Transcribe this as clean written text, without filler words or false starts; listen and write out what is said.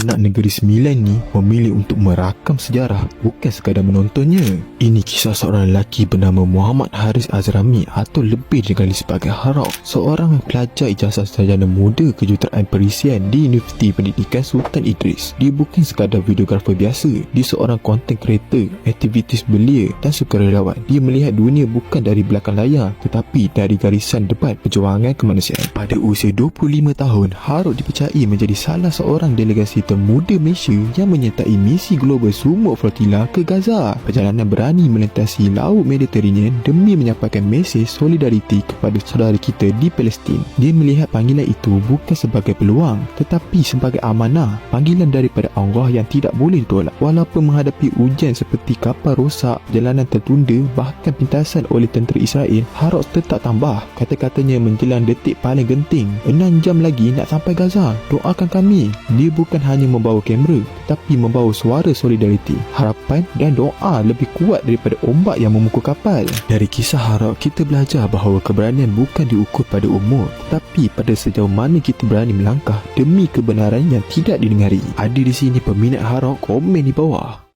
Anak Negeri Sembilan ni memilih untuk merakam sejarah, bukan sekadar menontonnya. Ini kisah seorang lelaki bernama Muhammad Haris Azrami atau lebih dikenali sebagai Harok, seorang pelajar ijazah sarjana muda kejuruteraan perisian di Universiti Pendidikan Sultan Idris. Dia bukan sekadar videografer biasa, dia seorang content creator, aktivitis belia dan sukarelawan. Dia melihat dunia bukan dari belakang layar, tetapi dari garisan depan perjuangan kemanusiaan. Pada usia 25 tahun, Harok dipercayai menjadi salah seorang delegasi termuda Malaysia yang menyertai misi global Sumur Flotilla ke Gaza. Perjalanan berani melintasi Laut Mediterranean demi menyampaikan mesej solidariti kepada saudara kita di Palestin. Dia melihat panggilan itu bukan sebagai peluang, tetapi sebagai amanah, panggilan daripada Allah yang tidak boleh ditolak. Walaupun menghadapi ujian seperti kapal rosak, jalanan tertunda, bahkan pintasan oleh tentera Israel, Harok tetap tambah. Kata-katanya menjelang detik paling genting, 6 jam lagi nak sampai Gaza, doakan kami. Dia bukan hanya membawa kamera, tetapi membawa suara solidariti, harapan dan doa lebih kuat daripada ombak yang memukul kapal. Dari kisah Harok, kita belajar bahawa keberanian bukan diukur pada umur, tetapi pada sejauh mana kita berani melangkah demi kebenaran yang tidak didengari. Ada di sini peminat Harok, komen di bawah.